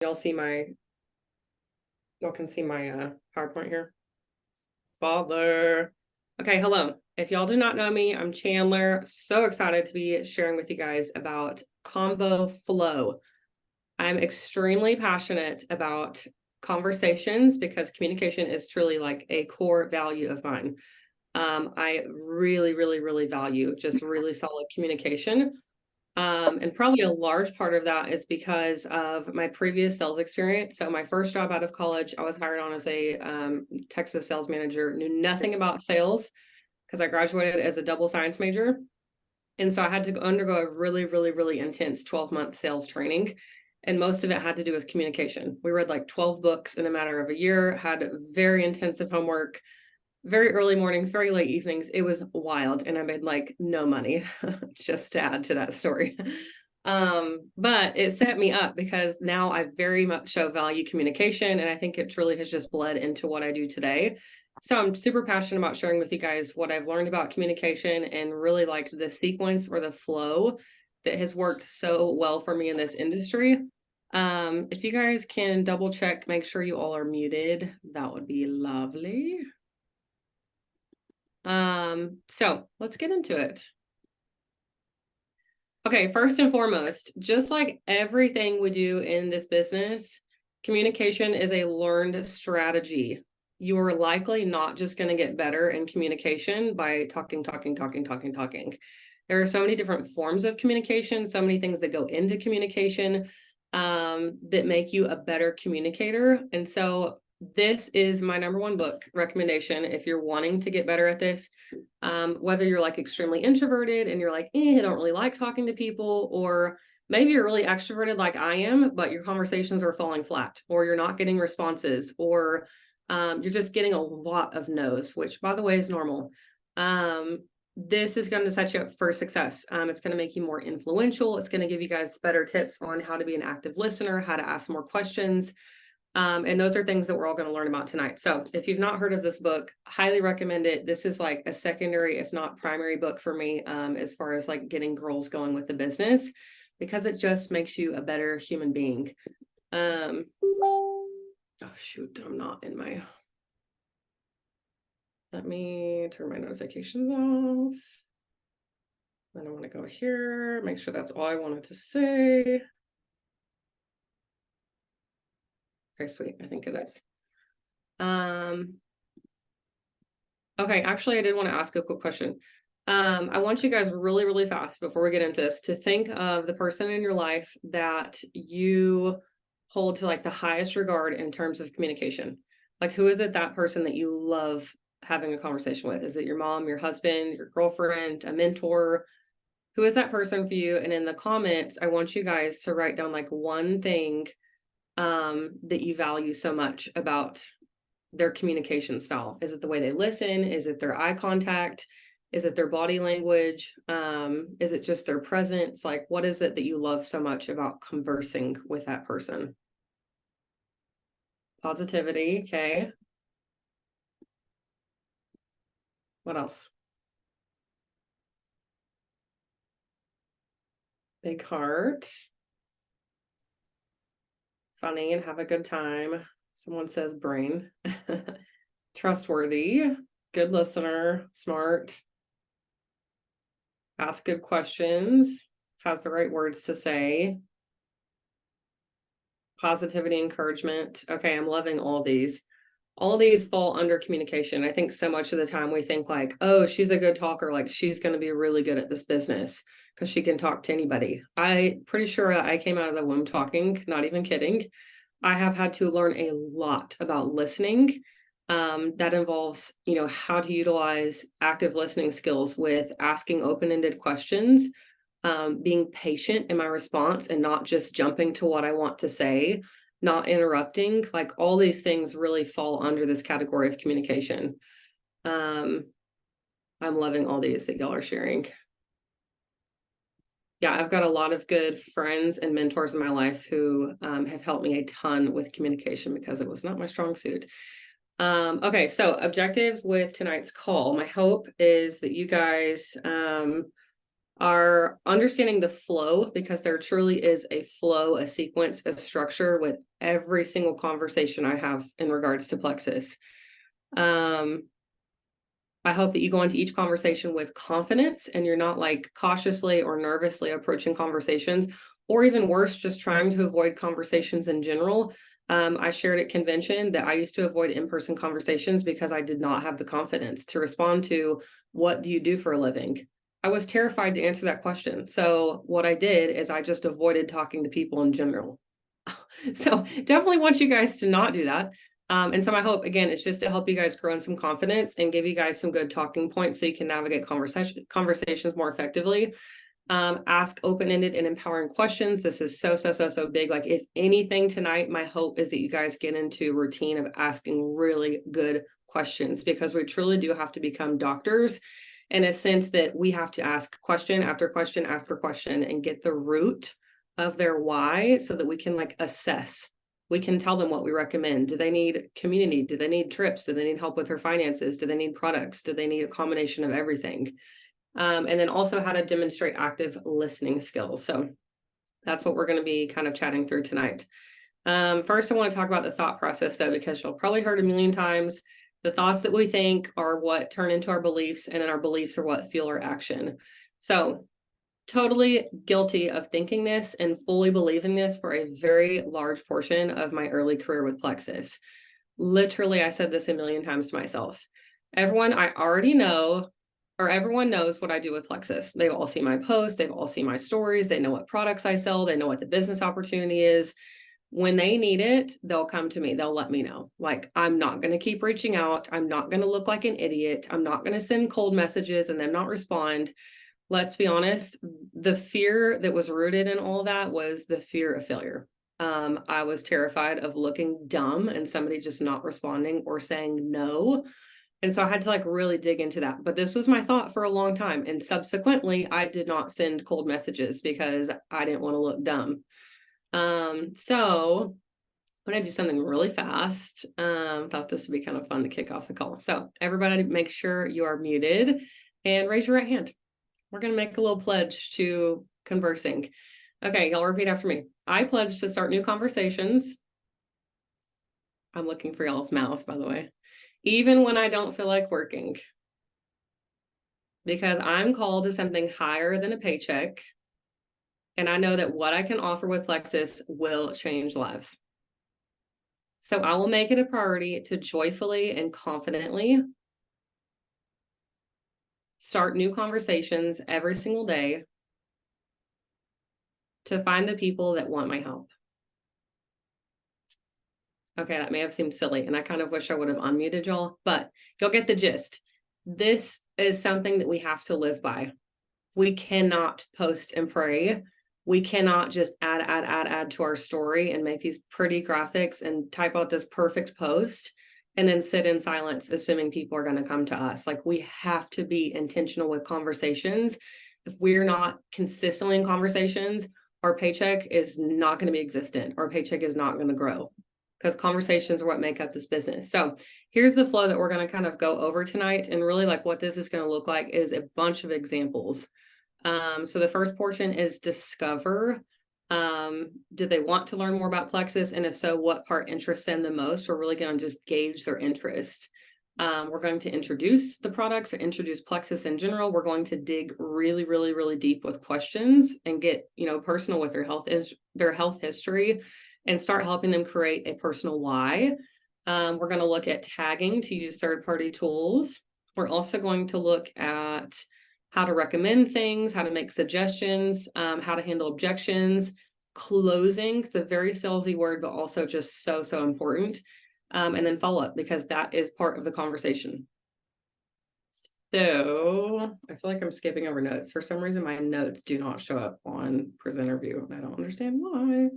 Y'all can see my PowerPoint here. Bother. Okay, hello. If y'all do not know me, I'm Chandler. So excited to be sharing with you guys about Convo Flow. I'm extremely passionate about conversations because communication is truly like a core value of mine. I really, really, really value just really solid communication. And probably a large part of that is because of my previous sales experience. So my first job out of college, I was hired on as a Texas sales manager, knew nothing about sales because I graduated as a double science major. And so I had to undergo a really, really, really intense 12-month sales training. And most of it had to do with communication. We read like 12 books in a matter of a year, had very intensive homework, very early mornings, very late evenings. It was wild. And I made like no money just to add to that story. But it set me up because now I very much so value communication. And I think it truly has just bled into what I do today. So I'm super passionate about sharing with you guys what I've learned about communication and really like the sequence or the flow that has worked so well for me in this industry. If you guys can double check, make sure you all are muted, that would be lovely. So let's get into it. Okay, first and foremost, just like everything we do in this business, communication is a learned strategy. You are likely not just going to get better in communication by talking. There are so many different forms of communication, so many things that go into communication that make you a better communicator. And so this is my number one book recommendation if you're wanting to get better at this. Whether you're like extremely introverted and you're like, I don't really like talking to people, or maybe you're really extroverted like I am, but your conversations are falling flat, or you're not getting responses, or you're just getting a lot of no's, which by the way is normal. This is going to set you up for success. It's going to make you more influential. It's going to give you guys better tips on how to be an active listener, how to ask more questions. And those are things that we're all going to learn about tonight. So if you've not heard of this book, highly recommend it. This is like a secondary, if not primary book for me, as far as like getting girls going with the business, because it just makes you a better human being. Oh shoot, I'm not in my, let me turn my notifications off. Then I want to go here, make sure that's all I wanted to say. Okay, sweet. I think it is. Okay, actually, I did want to ask a quick question. I want you guys really, really fast before we get into this to think of the person in your life that you hold to like the highest regard in terms of communication. Like, who is it, that person that you love having a conversation with? Is it your mom, your husband, your girlfriend, a mentor? Who is that person for you? And in the comments, I want you guys to write down like one thing that you value so much about their communication style. Is it the way they listen? Is it their eye contact? Is it their body language? Is it just their presence? Like, what is it that you love so much about conversing with that person? Positivity. Okay. What else? Big heart. Funny and have a good time. Someone says brain. Trustworthy. Good listener. Smart. Ask good questions. Has the right words to say. Positivity, encouragement. Okay, I'm loving all these. All these fall under communication. I think so much of the time we think like, oh, she's a good talker, like she's going to be really good at this business because she can talk to anybody. I pretty sure I came out of the womb talking, not even kidding. I have had to learn a lot about listening. That involves, how to utilize active listening skills with asking open-ended questions, being patient in my response and not just jumping to what I want to say, not interrupting. Like all these things really fall under this category of communication. I'm loving all these that y'all are sharing. Yeah, I've got a lot of good friends and mentors in my life who have helped me a ton with communication because it was not my strong suit. Okay, so objectives with tonight's call. My hope is that you guys are understanding the flow, because there truly is a flow, a sequence, a structure with every single conversation I have in regards to Plexus. I hope that you go into each conversation with confidence and you're not like cautiously or nervously approaching conversations, or even worse, just trying to avoid conversations in general. I shared at convention that I used to avoid in-person conversations because I did not have the confidence to respond to, what do you do for a living? I was terrified to answer that question. So what I did is I just avoided talking to people in general. So definitely want you guys to not do that. And so my hope, again, is just to help you guys grow in some confidence and give you guys some good talking points so you can navigate conversations more effectively. Ask open-ended and empowering questions. This is so big. Like, if anything tonight, my hope is that you guys get into a routine of asking really good questions, because we truly do have to become doctors in a sense that we have to ask question after question after question and get the root of their why so that we can like assess. We can tell them what we recommend. Do they need community? Do they need trips? Do they need help with their finances? Do they need products? Do they need a combination of everything? And then also how to demonstrate active listening skills. So that's what we're going to be kind of chatting through tonight. First, I want to talk about the thought process, though, because you'll probably heard a million times, the thoughts that we think are what turn into our beliefs, and then our beliefs are what fuel our action. So totally guilty of thinking this and fully believing this for a very large portion of my early career with Plexus. Literally, I said this a million times to myself. Everyone I already know, or everyone knows what I do with Plexus. They've all seen my posts. They've all seen my stories. They know what products I sell. They know what the business opportunity is. When they need it, they'll come to me. They'll let me know. Like, I'm not going to keep reaching out. I'm not going to look like an idiot. I'm not going to send cold messages and then not respond. Let's be honest, the fear that was rooted in all that was the fear of failure. I was terrified of looking dumb and somebody just not responding or saying no. And so I had to like really dig into that. But this was my thought for a long time. And subsequently, I did not send cold messages because I didn't want to look dumb. So I'm going to do something really fast. Thought this would be kind of fun to kick off the call. So everybody make sure you are muted and raise your right hand. We're going to make a little pledge to conversing. Okay, y'all repeat after me. I pledge to start new conversations. I'm looking for y'all's mouths, by the way. Even when I don't feel like working. Because I'm called to something higher than a paycheck. And I know that what I can offer with Plexus will change lives. So I will make it a priority to joyfully and confidently start new conversations every single day to find the people that want my help. Okay, that may have seemed silly, and I kind of wish I would have unmuted y'all, but you'll get the gist. This is something that we have to live by. We cannot post and pray. We cannot just add to our story and make these pretty graphics and type out this perfect post and then sit in silence, assuming people are going to come to us. Like, we have to be intentional with conversations. If we're not consistently in conversations, our paycheck is not going to be existent. Our paycheck is not going to grow, because conversations are what make up this business. So here's the flow that we're going to kind of go over tonight. And really, like, what this is going to look like is a bunch of examples. So the first portion is discover. Do they want to learn more about Plexus? And if so, what part interests them the most? We're really going to just gauge their interest. We're going to introduce the products or introduce Plexus in general. We're going to dig really deep with questions and get, personal with their health history and start helping them create a personal why. We're going to look at tagging to use third-party tools. We're also going to look at how to recommend things, how to make suggestions, how to handle objections, closing. It's a very salesy word, but also just so important. And then follow up, because that is part of the conversation. So I feel like I'm skipping over notes. For some reason, my notes do not show up on presenter view. I don't understand why.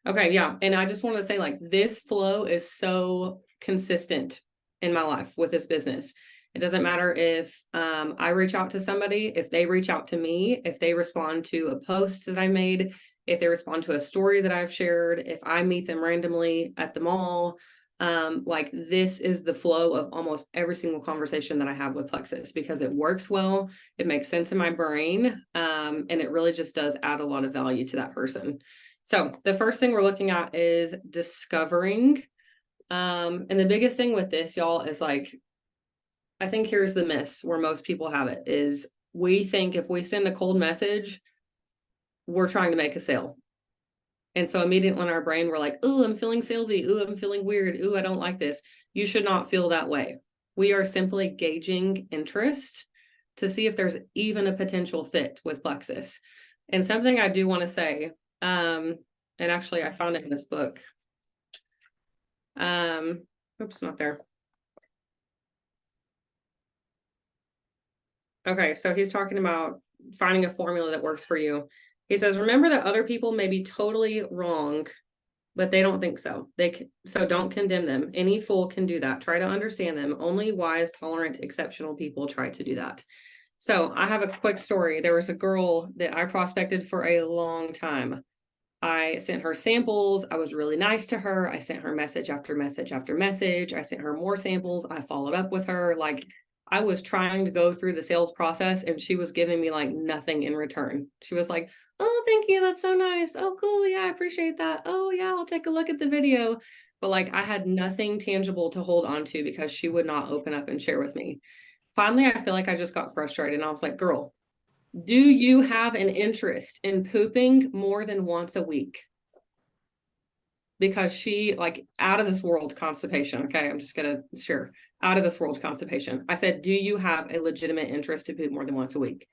Okay, yeah. And I just want to say, like, this flow is so consistent in my life with this business. It doesn't matter if I reach out to somebody, if they reach out to me, if they respond to a post that I made, if they respond to a story that I've shared, if I meet them randomly at the mall, Like this is the flow of almost every single conversation that I have with Plexus because it works well, it makes sense in my brain, and it really just does add a lot of value to that person. So the first thing we're looking at is discovering. And the biggest thing with this, y'all, is like, I think here's the miss where most people have it is we think if we send a cold message, we're trying to make a sale. And so immediately in our brain, we're like, oh, I'm feeling salesy. Oh, I'm feeling weird. Oh, I don't like this. You should not feel that way. We are simply gauging interest to see if there's even a potential fit with Plexus. And something I do want to say, and actually I found it in this book. Oops, not there. Okay, so he's talking about finding a formula that works for you. He says, remember that other people may be totally wrong, but they don't think so. So don't condemn them. Any fool can do that. Try to understand them. Only wise, tolerant, exceptional people try to do that. So I have a quick story. There was a girl that I prospected for a long time. I sent her samples. I was really nice to her. I sent her message after message after message. I sent her more samples. I followed up with her. Like I was trying to go through the sales process and she was giving me like nothing in return. She was like, oh, thank you. That's so nice. Oh, cool. Yeah, I appreciate that. Oh, yeah, I'll take a look at the video. But like I had nothing tangible to hold on to because she would not open up and share with me. Finally, I feel like I just got frustrated and I was like, girl, do you have an interest in pooping more than once a week? Because she like out of this world constipation. Okay, I'm just gonna share out of this world constipation. I said, do you have a legitimate interest to poop more than once a week?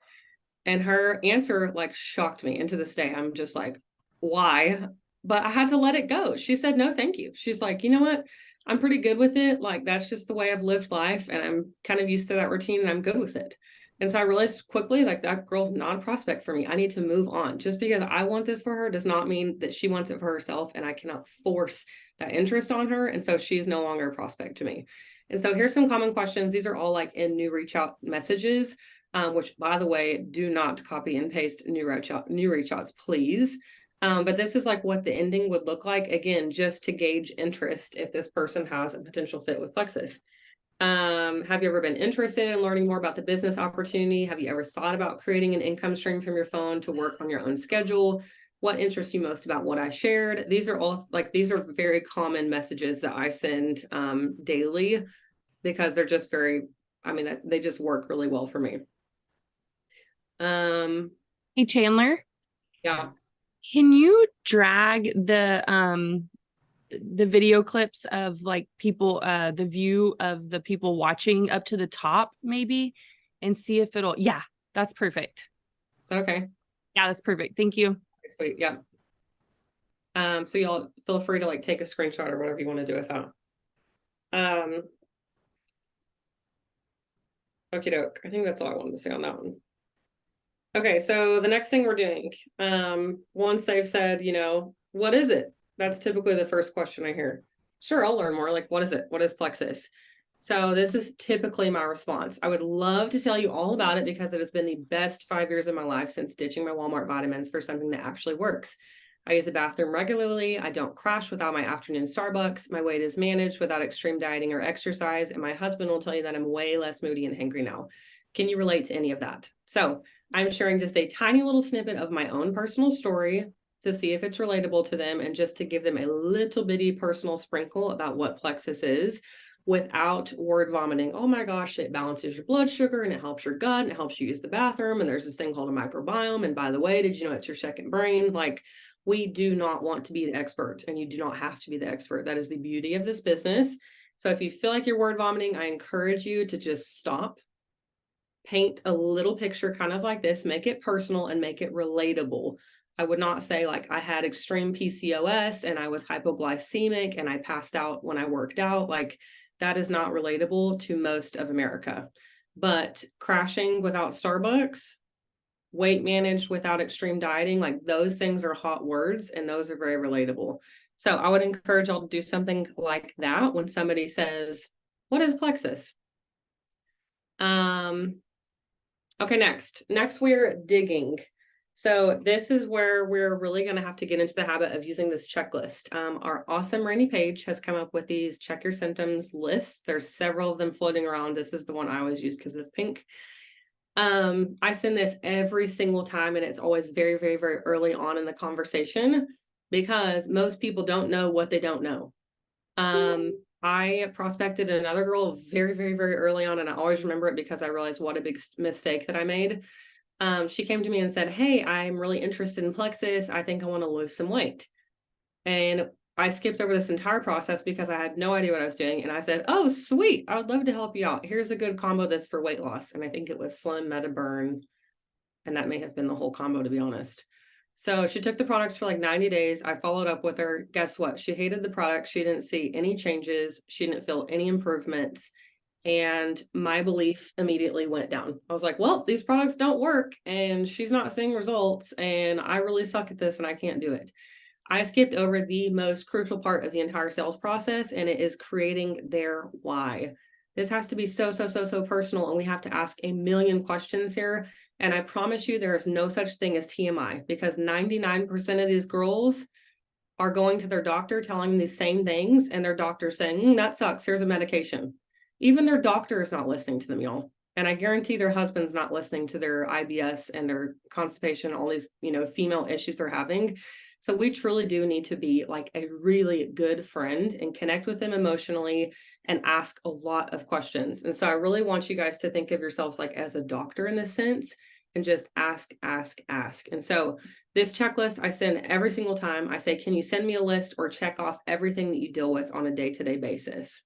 And her answer like shocked me. And to this day, I'm just like, why? But I had to let it go. She said, no, thank you. She's like, you know what? I'm pretty good with it. Like, that's just the way I've lived life. And I'm kind of used to that routine and I'm good with it. And so I realized quickly, like, that girl's not a prospect for me. I need to move on. Just because I want this for her does not mean that she wants it for herself. And I cannot force that interest on her. And so she's no longer a prospect to me. And so here's some common questions. These are all like in new reach out messages. Which by the way, do not copy and paste new reach outs, please. But this is like what the ending would look like. Again, just to gauge interest if this person has a potential fit with Plexus. Have you ever been interested in learning more about the business opportunity? Have you ever thought about creating an income stream from your phone to work on your own schedule? What interests you most about what I shared? These are all like, these are very common messages that I send daily because they're just very, I mean, they just work really well for me. Hey Chandler, Yeah. can you drag the video clips of like people the view of the people watching up to the top maybe and see if it'll that's perfect. Is that okay? Yeah, that's perfect. Thank you. Sweet. Yeah. So y'all feel free to like take a screenshot or whatever you want to do with that. Okie doke. I think that's all I wanted to say on that one. Okay, so the next thing we're doing, once they've said, you know, what is it? That's typically the first question I hear. Sure, I'll learn more. Like, what is it? What is Plexus? So this is typically my response. I would love to tell you all about it because it has been the best 5 years of my life since ditching my Walmart vitamins for something that actually works. I use the bathroom regularly. I don't crash without my afternoon Starbucks. My weight is managed without extreme dieting or exercise. And my husband will tell you that I'm way less moody and hangry now. Can you relate to any of that? So I'm sharing just a tiny little snippet of my own personal story to see if it's relatable to them and just to give them a little bitty personal sprinkle about what Plexus is without word vomiting. Oh my gosh, it balances your blood sugar and it helps your gut and it helps you use the bathroom. And there's this thing called a microbiome. And by the way, did you know it's your second brain? Like, we do not want to be the expert and you do not have to be the expert. That is the beauty of this business. So if you feel like you're word vomiting, I encourage you to just stop, paint a little picture kind of like this, make it personal and make it relatable. I would not say like I had extreme PCOS and I was hypoglycemic and I passed out when I worked out. Like, that is not relatable to most of America. But crashing without Starbucks, weight managed without extreme dieting, like those things are hot words and those are very relatable. So I would encourage y'all to do something like that when somebody says, what is Plexus? Okay, next we're digging. So this is where we're really going to have to get into the habit of using this checklist. Our awesome Rainy page has come up with these check your symptoms lists. There's several of them floating around. This is the one I always use because it's pink. I send this every single time, and it's always very, very, very early on in the conversation because most people don't know what they don't know. I prospected another girl very, very, very early on, and I always remember it because I realized what a big mistake that I made. She came to me and said, "Hey, I'm really interested in Plexus. I think I want to lose some weight." And I skipped over this entire process because I had no idea what I was doing. And I said, "Oh, sweet. I would love to help you out. Here's a good combo that's for weight loss." And I think it was Slim, Meta, Burn. And that may have been the whole combo, to be honest. So she took the products for like 90 days. I followed up with her. Guess what? She hated the product. She didn't see any changes. She didn't feel any improvements. And my belief immediately went down. I was like, well, these products don't work and she's not seeing results and I really suck at this and I can't do it. I skipped over the most crucial part of the entire sales process, and it is creating their why. This has to be so, so, so, so personal, and we have to ask a million questions here. And I promise you, there is no such thing as TMI because 99% of these girls are going to their doctor telling them these same things, and their doctor saying, that sucks, here's a medication. Even their doctor is not listening to them, y'all. And I guarantee their husband's not listening to their IBS and their constipation, all these, female issues they're having. So we truly do need to be like a really good friend and connect with them emotionally and ask a lot of questions. And so I really want you guys to think of yourselves like as a doctor in this sense and just ask, ask, ask. And so this checklist I send every single time. I say, can you send me a list or check off everything that you deal with on a day-to-day basis?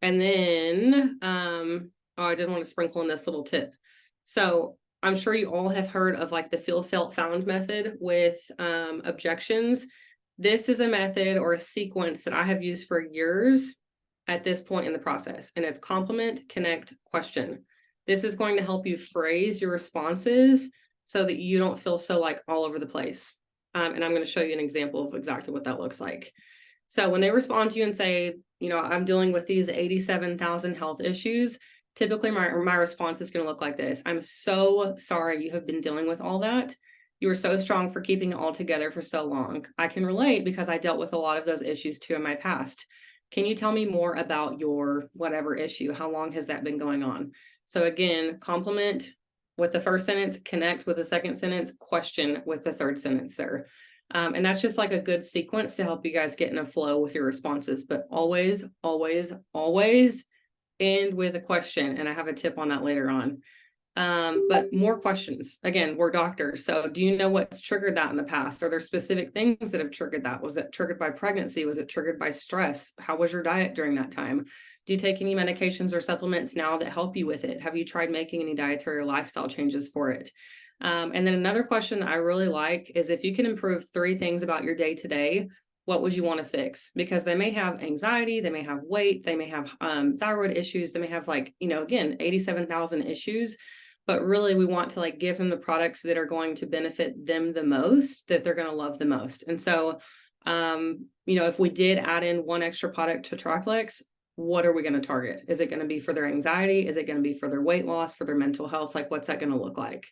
And then, I did want to sprinkle in this little tip. So I'm sure you all have heard of like the feel, felt, found method with objections. This is a method or a sequence that I have used for years at this point in the process. And it's compliment, connect, question. This is going to help you phrase your responses so that you don't feel so like all over the place. And I'm going to show you an example of exactly what that looks like. So when they respond to you and say, I'm dealing with these 87,000 health issues, typically my response is going to look like this. I'm so sorry you have been dealing with all that. You were so strong for keeping it all together for so long. I can relate because I dealt with a lot of those issues too in my past. Can you tell me more about your whatever issue? How long has that been going on? So again, compliment with the first sentence, connect with the second sentence, question with the third sentence there. And that's just like a good sequence to help you guys get in a flow with your responses, but always, always, always end with a question. And I have a tip on that later on. But more questions. Again, we're doctors. So do you know what's triggered that in the past? Are there specific things that have triggered that? Was it triggered by pregnancy? Was it triggered by stress? How was your diet during that time? Do you take any medications or supplements now that help you with it? Have you tried making any dietary or lifestyle changes for it? And then another question that I really like is if you can improve 3 things about your day to day, what would you want to fix? Because they may have anxiety, they may have weight, they may have thyroid issues, they may have again, 87,000 issues. But really, we want to give them the products that are going to benefit them the most, that they're going to love the most. And so, if we did add in one extra product to Triplex, what are we going to target? Is it going to be for their anxiety? Is it going to be for their weight loss, for their mental health? What's that going to look like?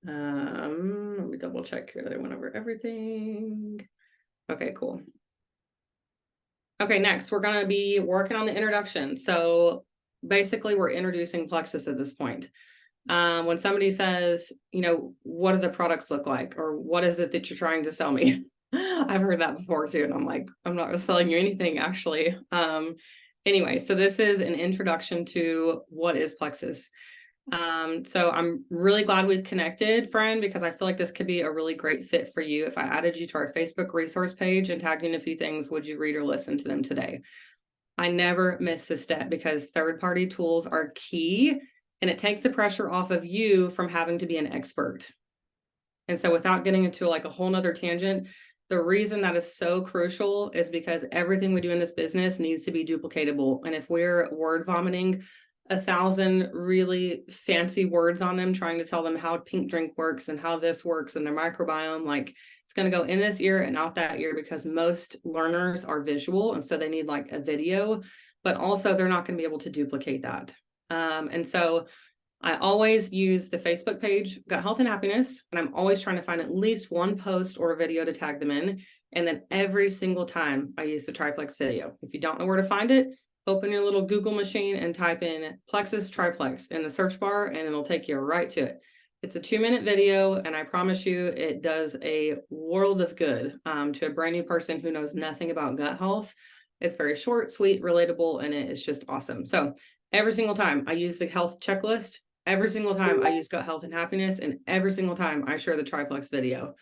Let me double check here that I went over everything. Okay, cool. Okay, next, we're going to be working on the introduction. So basically, we're introducing Plexus at this point. When somebody says, what do the products look like? Or what is it that you're trying to sell me? I've heard that before too. And I'm like, I'm not selling you anything actually. Anyway, so this is an introduction to what is Plexus. So I'm really glad we've connected, friend, because I feel like this could be a really great fit for you. If I added you to our Facebook resource page and tagged in a few things, would you read or listen to them today? I never miss this step because third-party tools are key and it takes the pressure off of you from having to be an expert. And so without getting into a whole nother tangent, the reason that is so crucial is because everything we do in this business needs to be duplicatable. And if we're word vomiting 1,000 really fancy words on them, trying to tell them how pink drink works and how this works and their microbiome, it's going to go in this ear and out that ear because most learners are visual. And so they need a video, but also they're not going to be able to duplicate that. And so I always use the Facebook page, Gut Health and Happiness, and I'm always trying to find at least one post or a video to tag them in. And then every single time I use the triplex video. If you don't know where to find it, open your little Google machine and type in Plexus triplex in the search bar, and it'll take you right to it. It's a 2-minute video, and I promise you it does a world of good to a brand new person who knows nothing about gut health. It's very short, sweet, relatable, and it is just awesome. So every single time I use the health checklist, every single time I use Gut Health and Happiness, and every single time I share the triplex video.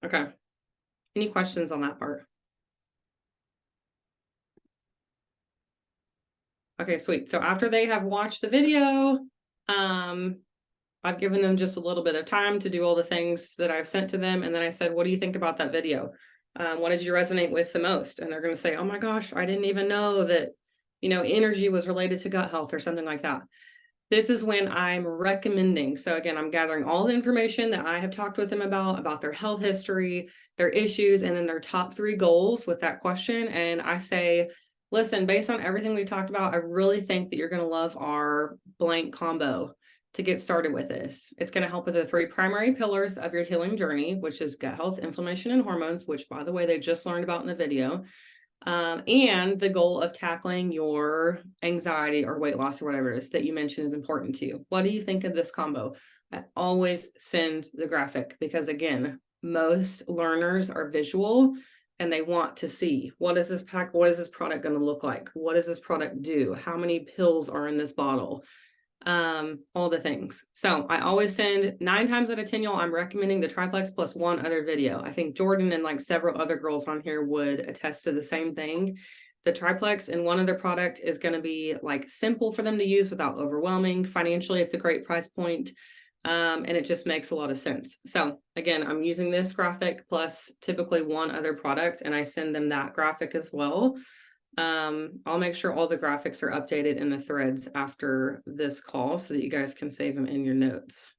Okay. Any questions on that part? Okay, sweet. So after they have watched the video, I've given them just a little bit of time to do all the things that I've sent to them. And then I said, what do you think about that video? What did you resonate with the most? And they're going to say, oh my gosh, I didn't even know that, energy was related to gut health or something like that. This is when I'm recommending. So again, I'm gathering all the information that I have talked with them about their health history, their issues, and then their top 3 goals with that question. And I say, listen, based on everything we've talked about, I really think that you're going to love our blank combo to get started with this. It's going to help with the 3 primary pillars of your healing journey, which is gut health, inflammation, and hormones, which by the way, they just learned about in the video. And the goal of tackling your anxiety or weight loss or whatever it is that you mentioned is important to you. What do you think of this combo? I always send the graphic because again, most learners are visual and they want to see what is this pack, what is this product going to look like? What does this product do? How many pills are in this bottle? All the things. So I always send 9 times out of 10, y'all, I'm recommending the triplex plus one other video. I think Jordan and like several other girls on here would attest to the same thing. The triplex and one other product is going to be like simple for them to use without overwhelming. Financially, it's a great price point. And it just makes a lot of sense. So again, I'm using this graphic plus typically one other product, and I send them that graphic as well. I'll make sure all the graphics are updated in the threads after this call so that you guys can save them in your notes.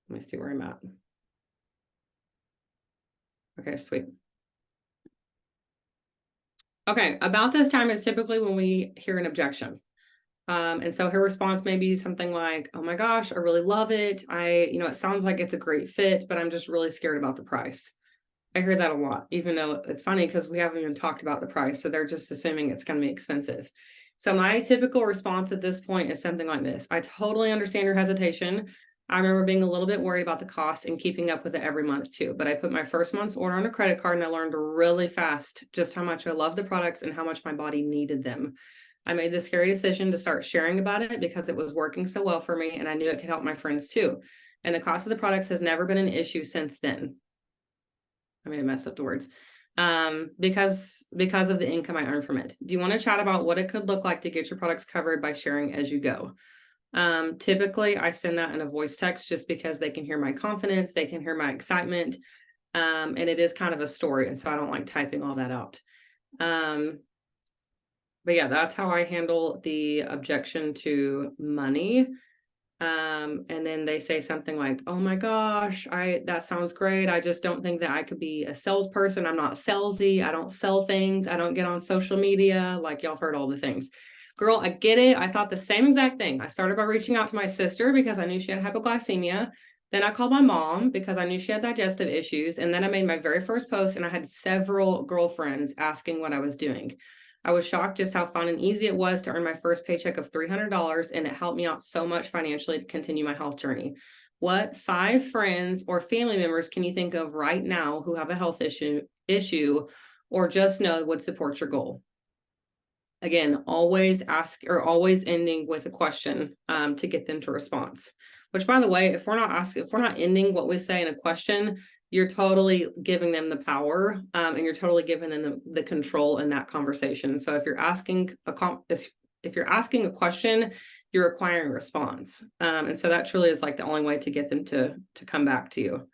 Let me see where I'm at. Okay, sweet. Okay, about this time is typically when we hear an objection. And so her response may be something like, oh my gosh, I really love it. It sounds like it's a great fit, but I'm just really scared about the price. I hear that a lot, even though it's funny because we haven't even talked about the price. So they're just assuming it's going to be expensive. So my typical response at this point is something like this. I totally understand your hesitation. I remember being a little bit worried about the cost and keeping up with it every month too. But I put my first month's order on a credit card and I learned really fast just how much I love the products and how much my body needed them. I made the scary decision to start sharing about it because it was working so well for me and I knew it could help my friends too. And the cost of the products has never been an issue since then. I may have messed up the words. Because of the income I earn from it. Do you want to chat about what it could look like to get your products covered by sharing as you go? Typically I send that in a voice text just because they can hear my confidence, they can hear my excitement. And it is kind of a story. And so I don't like typing all that out. But yeah, that's how I handle the objection to money. And then they say something like, oh my gosh, that sounds great. I just don't think that I could be a salesperson. I'm not salesy. I don't sell things. I don't get on social media. Like y'all have heard all the things. Girl, I get it. I thought the same exact thing. I started by reaching out to my sister because I knew she had hypoglycemia. Then I called my mom because I knew she had digestive issues. And then I made my very first post and I had several girlfriends asking what I was doing. I was shocked just how fun and easy it was to earn my first paycheck of $300, and it helped me out so much financially to continue my health journey. What 5 friends or family members can you think of right now who have a health issue or just know would support your goal? Again, always ask or always ending with a question to get them to response. Which, by the way, if we're not ending what we say in a question, you're totally giving them the power and you're totally giving them the control in that conversation. So if you're asking a question, you're requiring a response. And so that truly is like the only way to get them to come back to you.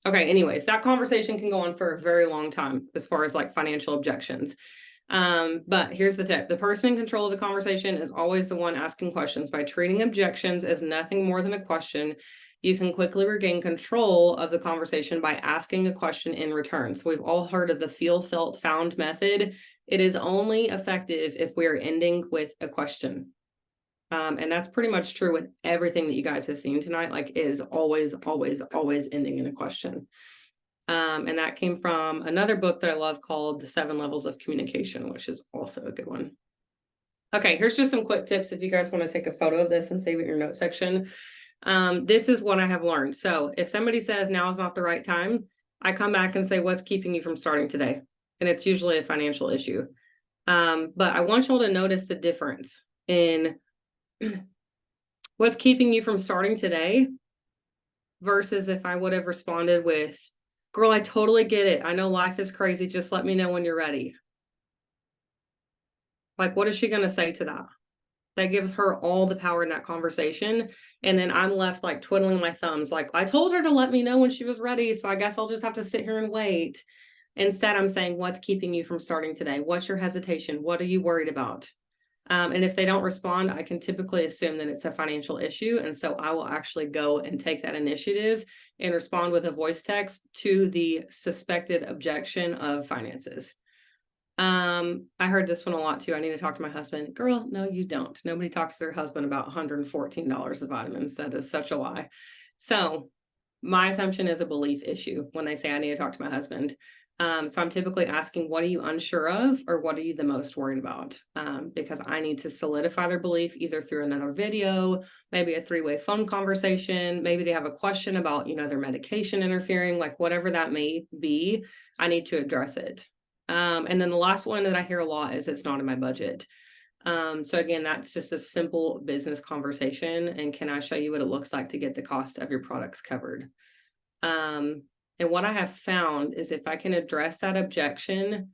Okay, anyways, that conversation can go on for a very long time as far as like financial objections. But here's the tip. The person in control of the conversation is always the one asking questions. By treating objections as nothing more than a question, you can quickly regain control of the conversation by asking a question in return. So we've all heard of the feel, felt, found method. It is only effective if we are ending with a question. And that's pretty much true with everything that you guys have seen tonight. Like, it is always, always, always ending in a question. And that came from another book that I love called The 7 Levels of Communication, which is also a good one. Okay, here's just some quick tips if you guys want to take a photo of this and save it in your note section. This is what I have learned. So if somebody says now is not the right time, I come back and say, what's keeping you from starting today? And it's usually a financial issue. But I want y'all to notice the difference in what's keeping you from starting today versus if I would have responded with, girl, I totally get it. I know life is crazy. Just let me know when you're ready. Like, what is she going to say to that? That gives her all the power in that conversation. And then I'm left like twiddling my thumbs. Like, I told her to let me know when she was ready. So I guess I'll just have to sit here and wait. Instead, I'm saying, what's keeping you from starting today? What's your hesitation? What are you worried about? And if they don't respond, I can typically assume that it's a financial issue. And so I will actually go and take that initiative and respond with a voice text to the suspected objection of finances. I heard this one a lot too. I need to talk to my husband. Girl, no, you don't. Nobody talks to their husband about $114 of vitamins. That is such a lie. So my assumption is a belief issue when they say I need to talk to my husband. So I'm typically asking, what are you unsure of, or what are you the most worried about? Because I need to solidify their belief either through another video, maybe a 3-way phone conversation. Maybe they have a question about, their medication interfering, like whatever that may be, I need to address it. And then the last one that I hear a lot is it's not in my budget. So again, that's just a simple business conversation. And can I show you what it looks like to get the cost of your products covered? And what I have found is if I can address that objection,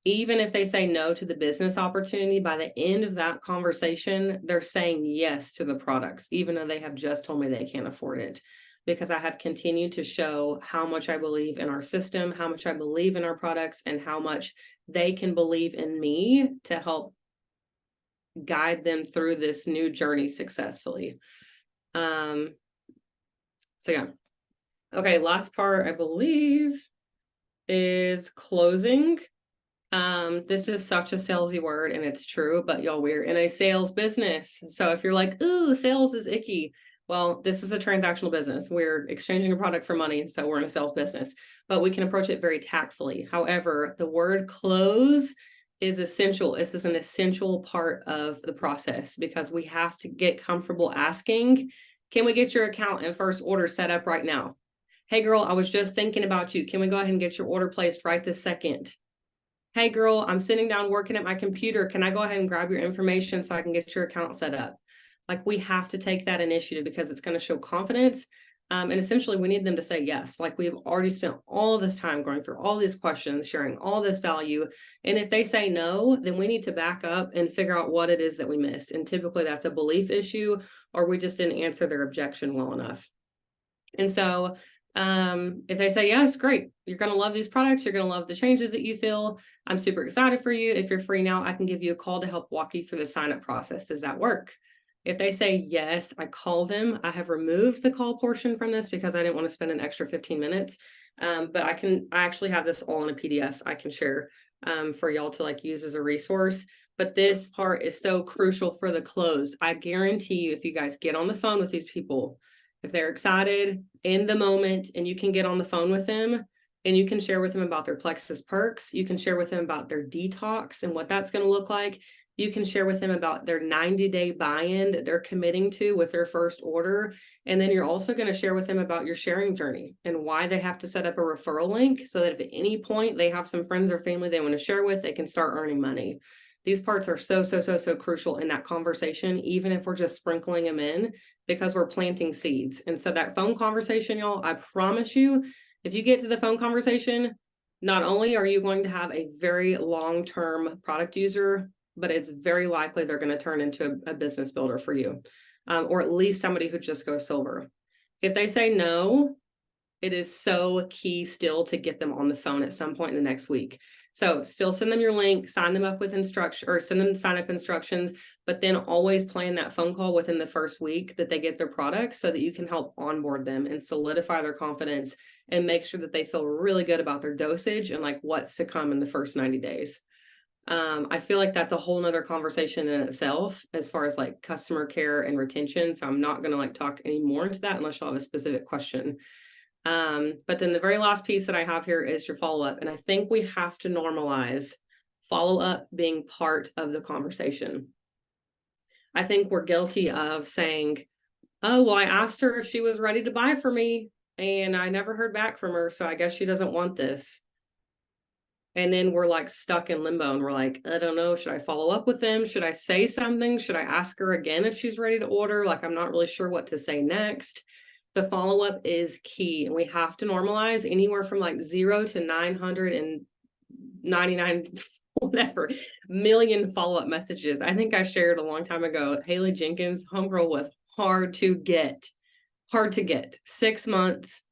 even if they say no to the business opportunity, by the end of that conversation, they're saying yes to the products, even though they have just told me they can't afford it. Because I have continued to show how much I believe in our system, how much I believe in our products, and how much they can believe in me to help guide them through this new journey successfully. So yeah. Okay, last part, I believe, is closing. This is such a salesy word, and it's true, but y'all, we're in a sales business. So if you're like, ooh, sales is icky, well, this is a transactional business. We're exchanging a product for money, and so we're in a sales business, but we can approach it very tactfully. However, the word close is essential. This is an essential part of the process because we have to get comfortable asking, can we get your account and first order set up right now? Hey girl, I was just thinking about you. Can we go ahead and get your order placed right this second? Hey girl, I'm sitting down working at my computer. Can I go ahead and grab your information so I can get your account set up? Like, we have to take that initiative because it's going to show confidence. And essentially we need them to say yes. Like, we've already spent all this time going through all these questions, sharing all this value. And if they say no, then we need to back up and figure out what it is that we missed. And typically that's a belief issue, or we just didn't answer their objection well enough. And so if they say yes, great, you're going to love these products, you're going to love the changes that you feel, I'm super excited for you. If you're free now, I can give you a call to help walk you through the sign up process. Does that work? If they say yes, I call them. I have removed the call portion from this because I didn't want to spend an extra 15 minutes. But I actually have this all in a PDF I can share for y'all to like use as a resource. But this part is so crucial for the close. I guarantee you, if you guys get on the phone with these people, if they're excited in the moment and you can get on the phone with them and you can share with them about their Plexus perks, you can share with them about their detox and what that's going to look like. You can share with them about their 90-day buy-in that they're committing to with their first order. And then you're also going to share with them about your sharing journey and why they have to set up a referral link so that if at any point they have some friends or family they want to share with, they can start earning money. These parts are so crucial in that conversation, even if we're just sprinkling them in, because we're planting seeds. And so that phone conversation, y'all, I promise you, if you get to the phone conversation, not only are you going to have a very long-term product user, but it's very likely they're going to turn into a business builder for you, or at least somebody who just goes silver. If they say no, it is so key still to get them on the phone at some point in the next week. So still send them your link, sign them up with instruction, or send them sign up instructions, but then always plan that phone call within the first week that they get their products so that you can help onboard them and solidify their confidence and make sure that they feel really good about their dosage and like what's to come in the first 90 days. I feel like that's a whole nother conversation in itself as far as like customer care and retention. So I'm not going to like talk any more into that unless you'll have a specific question. But then the very last piece that I have here is your follow-up. And I think we have to normalize follow-up being part of the conversation. I think we're guilty of saying, oh, well, I asked her if she was ready to buy for me and I never heard back from her. So I guess she doesn't want this. And then we're like stuck in limbo and we're like, I don't know, should I follow up with them? Should I say something? Should I ask her again if she's ready to order? Like, I'm not really sure what to say next. The follow-up is key. And we have to normalize anywhere from like 0 to 999, whatever, million follow-up messages. I think I shared a long time ago, Haley Jenkins, homegirl, was hard to get. 6 months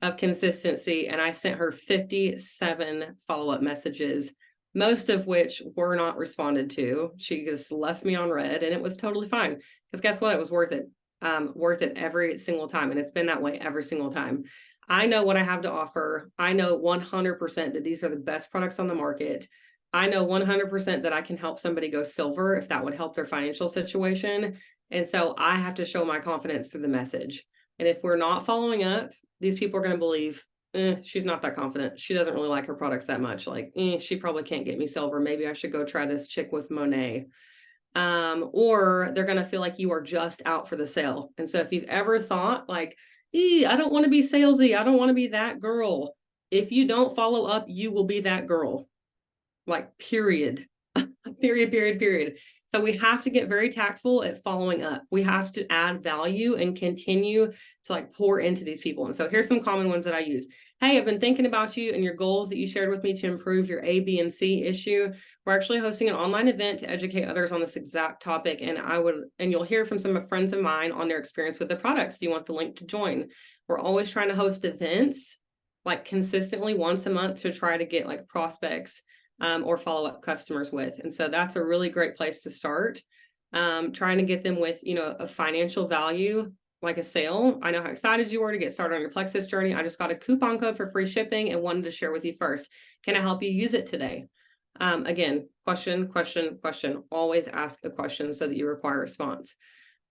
of consistency, and I sent her 57 follow-up messages, most of which were not responded to. She just left me on red, and it was totally fine, because guess what? It was worth it. Worth it every single time, and it's been that way every single time. I know what I have to offer. I know 100% that these are the best products on the market. I know 100% that I can help somebody go silver if that would help their financial situation. And so I have to show my confidence through the message. And if we're not following up, these people are going to believe, she's not that confident. She doesn't really like her products that much. Like, she probably can't get me silver. Maybe I should go try this chick with Monet. Or they're going to feel like you are just out for the sale. And so if you've ever thought like, I don't want to be salesy, I don't want to be that girl. If you don't follow up, you will be that girl. Like, period. Period. So we have to get very tactful at following up. We have to add value and continue to like pour into these people. And so here's some common ones that I use. Hey, I've been thinking about you and your goals that you shared with me to improve your A, B, and C issue. We're actually hosting an online event to educate others on this exact topic. And you'll hear from some friends of mine on their experience with the products. Do you want the link to join? We're always trying to host events like consistently once a month to try to get like prospects or follow-up customers with. And so that's a really great place to start. Trying to get them with, a financial value, like a sale. I know how excited you were to get started on your Plexus journey. I just got a coupon code for free shipping and wanted to share with you first. Can I help you use it today? Again, question. Always ask a question so that you require a response.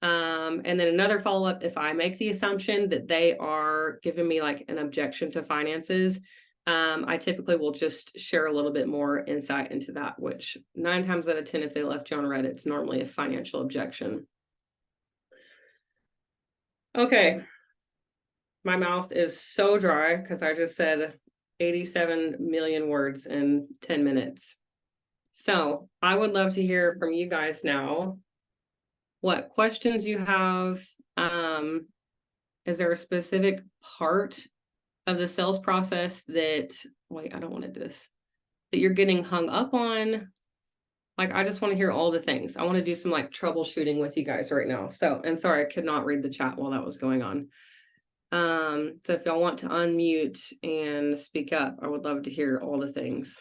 And then another follow-up, if I make the assumption that they are giving me like an objection to finances, I typically will just share a little bit more insight into that, which 9 times out of 10, if they left you on red, it's normally a financial objection. Okay. My mouth is so dry because I just said 87 million words in 10 minutes. So I would love to hear from you guys now. What questions you have? Is there a specific part of the sales process that, wait, I don't want to do this, that you're getting hung up on? Like, I just want to hear all the things. I want to do some like troubleshooting with you guys right now. So, and sorry, I could not read the chat while that was going on. So if y'all want to unmute and speak up, I would love to hear all the things.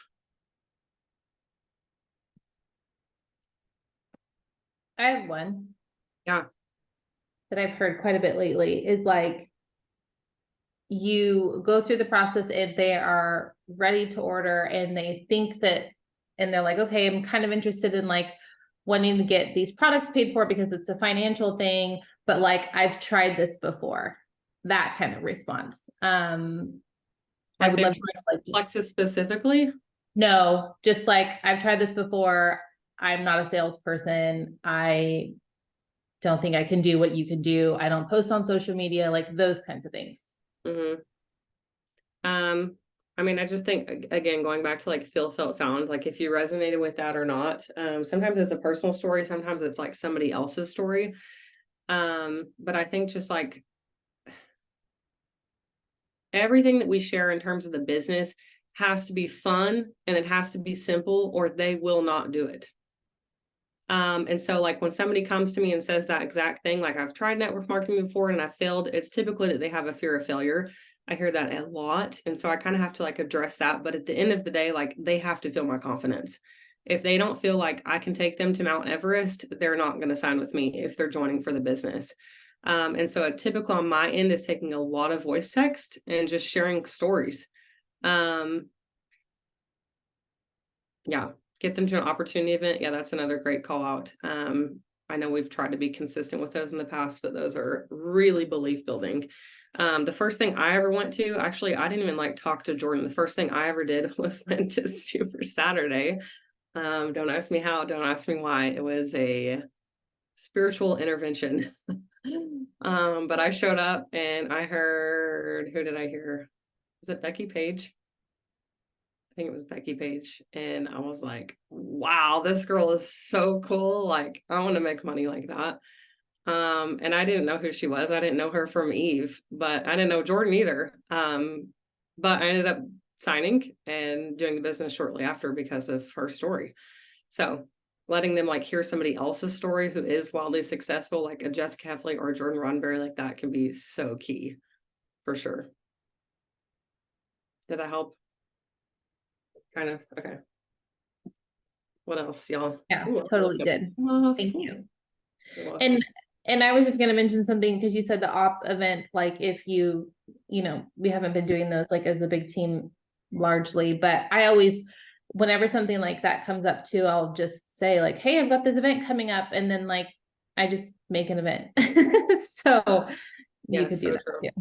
I have one. Yeah. That I've heard quite a bit lately is like, you go through the process and they are ready to order and they think that, and they're like, okay, I'm kind of interested in like wanting to get these products paid for because it's a financial thing, but like, I've tried this before. That kind of response. I would love to like Plexus specifically. No, just like, I've tried this before. I'm not a salesperson. I don't think I can do what you can do. I don't post on social media, like those kinds of things. Mm-hmm. I mean, I just think, again, going back to like feel, felt, found, like if you resonated with that or not, sometimes it's a personal story. Sometimes it's like somebody else's story. But I think just like everything that we share in terms of the business has to be fun and it has to be simple or they will not do it. And so like when somebody comes to me and says that exact thing, like I've tried network marketing before and I failed, it's typically that they have a fear of failure. I hear that a lot. And so I kind of have to like address that. But at the end of the day, like they have to feel my confidence. If they don't feel like I can take them to Mount Everest, they're not going to sign with me if they're joining for the business. And so a typical on my end is taking a lot of voice text and just sharing stories. Yeah, get them to an opportunity event. Yeah, that's another great call out. I know we've tried to be consistent with those in the past, but those are really belief building. The first thing I ever went to, actually, I didn't even like talk to Jordan. The first thing I ever did was went to Super Saturday. Don't ask me how, don't ask me why. It was a spiritual intervention. But I showed up and I heard, who did I hear? Was it Becky Page? I think it was Becky Page. And I was like, wow, this girl is so cool. Like, I want to make money like that. And I didn't know who she was. I didn't know her from Eve, but I didn't know Jordan either. But I ended up signing and doing the business shortly after because of her story. So letting them like hear somebody else's story who is wildly successful, like a Jessica Heffley or a Jordan Roddenberry, like that can be so key for sure. Did that help? Kind of. Okay. What else, y'all? Yeah, Ooh, totally did. Thank you. And I was just going to mention something because you said the op event, like if you know, we haven't been doing those like as a big team largely, but I always, whenever something like that comes up too, I'll just say like, hey, I've got this event coming up. And then like, I just make an event. So you could do that. True. Yeah.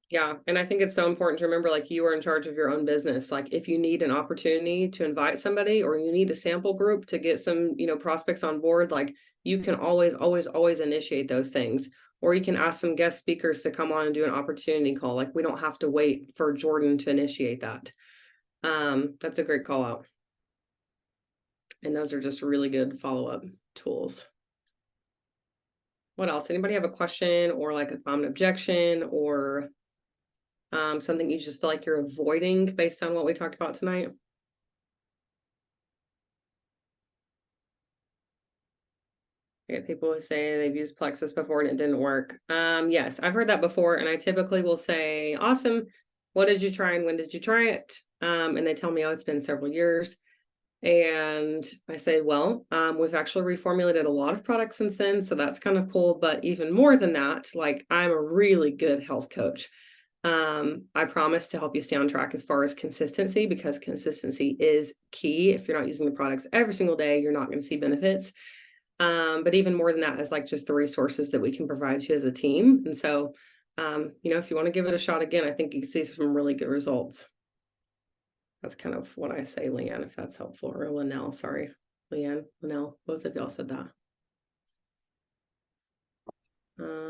Yeah. And I think it's so important to remember, like, you are in charge of your own business. Like, if you need an opportunity to invite somebody or you need a sample group to get some, you know, prospects on board, like, you can always initiate those things. Or you can ask some guest speakers to come on and do an opportunity call. Like, we don't have to wait for Jordan to initiate that. That's a great call out. And those are just really good follow-up tools. What else? Anybody have a question or like a common objection or something you just feel like you're avoiding based on what we talked about tonight? I get people who say they've used Plexus before and it didn't work. Yes, I've heard that before, and I typically will say, awesome, what did you try and when did you try it? And they tell me, oh, it's been several years. And I say, well, we've actually reformulated a lot of products since then, so that's kind of cool. But even more than that, like, I'm a really good health coach. I promise to help you stay on track as far as consistency, because consistency is key. If you're not using the products every single day, you're not going to see benefits. But even more than that is like just the resources that we can provide you as a team. And so, you know, if you want to give it a shot again, I think you can see some really good results. That's kind of what I say, Leanne, if that's helpful, or Linnell, sorry. Leanne, Linnell, both of y'all said that.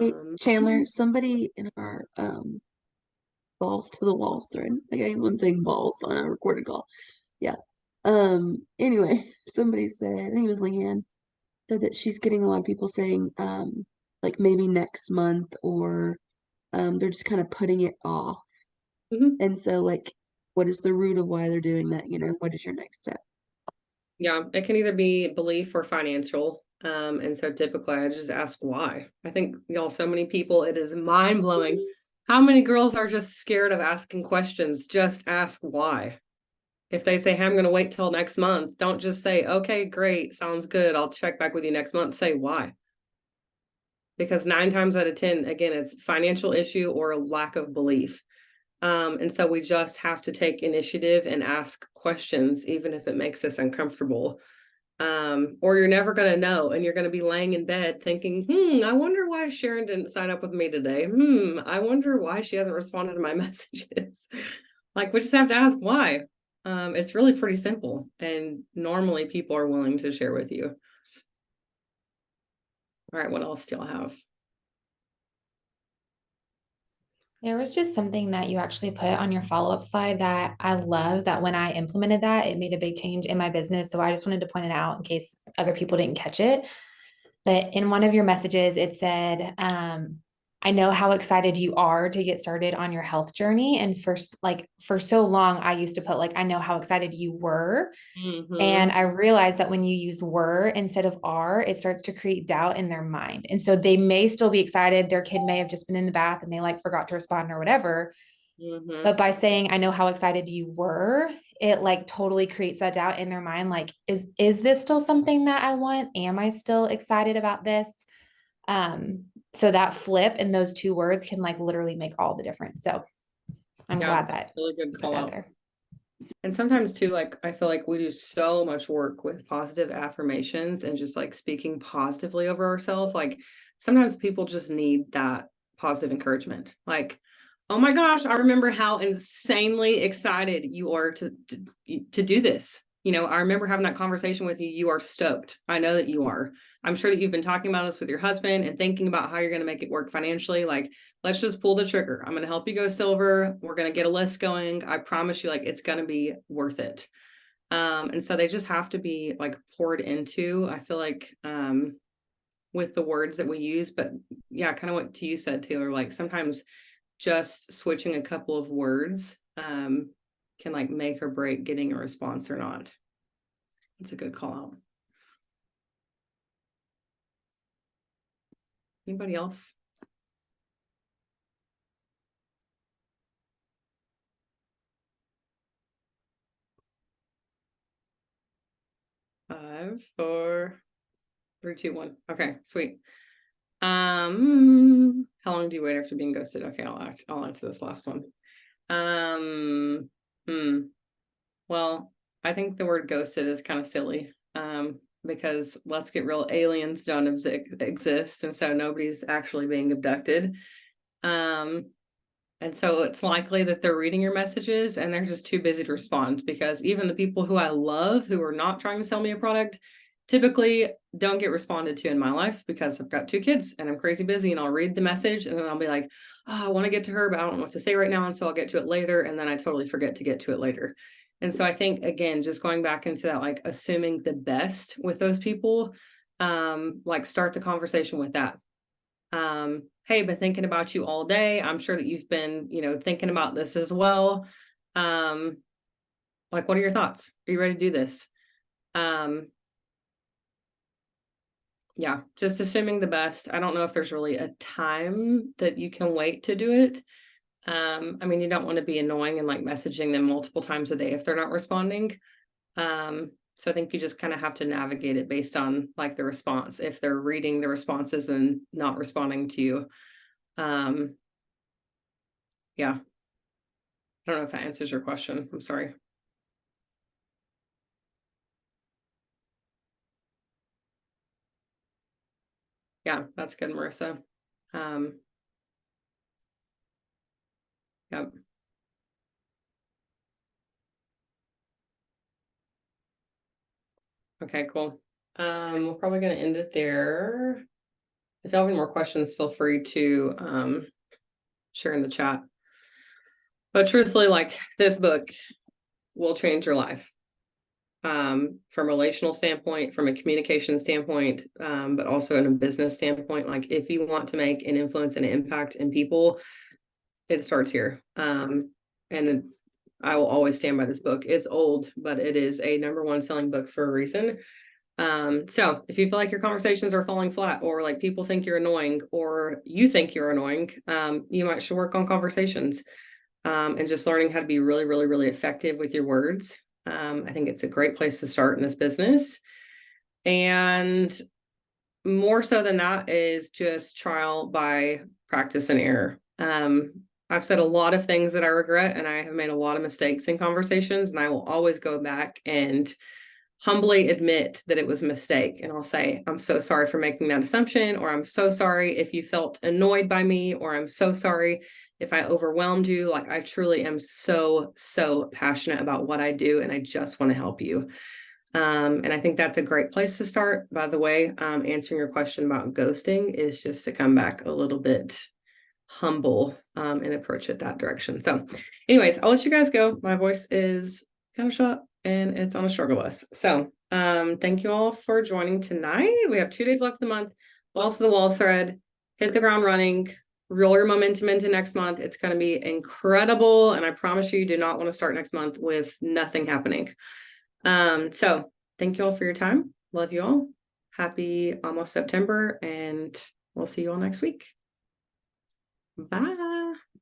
Hey, Chandler, somebody in our balls to the walls thread. Like I'm saying balls on a recorded call. Yeah. Anyway, somebody said, I think it was Leanne, said that she's getting a lot of people saying like maybe next month, or they're just kind of putting it off. And so like, what is the root of why they're doing that? You know, what is your next step? Yeah, it can either be belief or financial. And so typically I just ask why. I think, y'all, so many people, it is mind blowing how many girls are just scared of asking questions. Just ask why. If they say, hey, I'm going to wait till next month, don't just say, okay, great, sounds good, I'll check back with you next month. Say why. Because 9 times out of 10, again, it's financial issue or a lack of belief. And so we just have to take initiative and ask questions, even if it makes us uncomfortable. Or you're never going to know, and you're going to be laying in bed thinking, I wonder why Sharon didn't sign up with me today. I wonder why she hasn't responded to my messages. Like, we just have to ask why. It's really pretty simple, and normally people are willing to share with you. All right, what else do y'all have? There was just something that you actually put on your follow-up slide that I love, that when I implemented that, it made a big change in my business. So I just wanted to point it out in case other people didn't catch it. But in one of your messages, it said, I know how excited you are to get started on your health journey. And first, like for so long, I used to put like, I know how excited you were. And I realized that when you use were instead of are, it starts to create doubt in their mind. And so they may still be excited. Their kid may have just been in the bath and they like forgot to respond or whatever. But by saying, I know how excited you were, it like totally creates that doubt in their mind. Like, is this still something that I want? Am I still excited about this? So that flip and those two words can like literally make all the difference. So I'm glad that really good put call that out. there. And sometimes too, like I feel like we do so much work with positive affirmations and just like speaking positively over ourselves. Like sometimes people just need that positive encouragement. Like, oh my gosh, I remember how insanely excited you are to do this. You know, I remember having that conversation with you. You are stoked. I know that you are. I'm sure that you've been talking about this with your husband and thinking about how you're going to make it work financially. Like, let's just pull the trigger. I'm going to help you go silver. We're going to get a list going. I promise you, like, it's going to be worth it. And so they just have to be like poured into, I feel like, with the words that we use. But yeah, kind of what you said, Taylor, like sometimes just switching a couple of words can like make or break getting a response or not. It's a good call out. Anybody else? Five, 4, 3, 2, 1. Okay, sweet. How long do you wait after being ghosted? Okay, I'll answer this last one. Well, I think the word ghosted is kind of silly. Because let's get real, aliens don't exist, and so nobody's actually being abducted. And so it's likely that they're reading your messages and they're just too busy to respond, because even the people who I love who are not trying to sell me a product typically don't get responded to in my life, because I've got 2 kids and I'm crazy busy, and I'll read the message and then I'll be like, oh, I want to get to her, but I don't know what to say right now. And so I'll get to it later. And then I totally forget to get to it later. And so I think, again, just going back into that, like assuming the best with those people, like start the conversation with that. Hey, been thinking about you all day. I'm sure that you've been, thinking about this as well. Like, what are your thoughts? Are you ready to do this? Yeah, just assuming the best. I don't know if there's really a time that you can wait to do it. I mean, you don't want to be annoying and like messaging them multiple times a day if they're not responding. So I think you just kind of have to navigate it based on like the response. If they're reading the responses and not responding to you. Yeah. I don't know if that answers your question. I'm sorry. Yeah, that's good, Marissa. Yep. Okay, cool. We're probably going to end it there. If y'all have any more questions, feel free to share in the chat. But truthfully, like this book will change your life. From a relational standpoint, from a communication standpoint, but also in a business standpoint. Like if you want to make an influence and an impact in people, it starts here. And I will always stand by this book. It's old, but it is a #1 selling book for a reason. So if you feel like your conversations are falling flat, or like people think you're annoying, or you think you're annoying, you might should work on conversations, and just learning how to be really, really, really effective with your words. I think it's a great place to start in this business. And more so than that is just trial by practice and error. I've said a lot of things that I regret, and I have made a lot of mistakes in conversations, and I will always go back and humbly admit that it was a mistake. And I'll say, I'm so sorry for making that assumption, or I'm so sorry if you felt annoyed by me, or I'm so sorry if I overwhelmed you. Like I truly am so, so passionate about what I do, and I just want to help you. And I think that's a great place to start. By the way, answering your question about ghosting is just to come back a little bit humble and approach it that direction. So anyways, I'll let you guys go. My voice is kind of shot and it's on a struggle bus. So thank you all for joining tonight. We have 2 days left of the month. Balls to the wall thread, hit the ground running, roll your momentum into next month. It's going to be incredible. And I promise you do not want to start next month with nothing happening. So thank you all for your time. Love you all. Happy almost September, and we'll see you all next week. Bye.